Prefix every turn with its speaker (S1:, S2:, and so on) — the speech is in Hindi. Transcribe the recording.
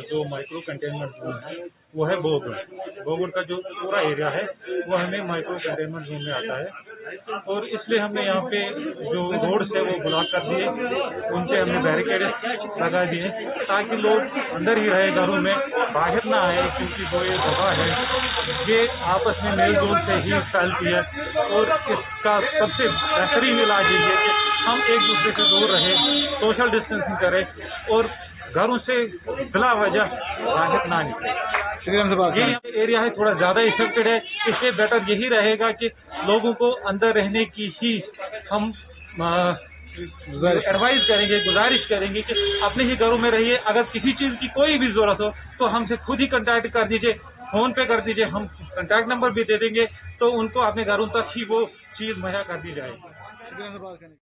S1: जो माइक्रो कंटेनमेंट जोन है वो है बोगुड़ का जो पूरा एरिया है वो हमें माइक्रो कंटेनमेंट जोन में आता है। और इसलिए हमने यहाँ पे जो रोड्स है वो ब्लॉक कर दिए, उनसे हमने बैरिकेड लगा दिए ताकि लोग अंदर ही रहे, घरों में बाहर ना आए, क्योंकि जो ये वबा है ये आपस में मेल जोल से ही फैलती है। और इसका सबसे बेहतरीन इलाज ये है कि हम एक दूसरे से दूर रहें, सोशल डिस्टेंसिंग करें और घरों से बिला वजह बाहर ना निकले। ये एरिया है थोड़ा ज्यादा इफेक्टेड है, इसलिए बेटर यही रहेगा कि लोगों को अंदर रहने की ही हम एडवाइस करेंगे, गुजारिश करेंगे कि अपने ही घरों में रहिए। अगर किसी चीज की कोई भी जरूरत हो तो हमसे खुद ही कांटेक्ट कर दीजिए, फोन पे कर दीजिए, हम कांटेक्ट नंबर भी दे देंगे, तो उनको अपने घरों तक ही वो चीज मुहैया कर दी जाएगी।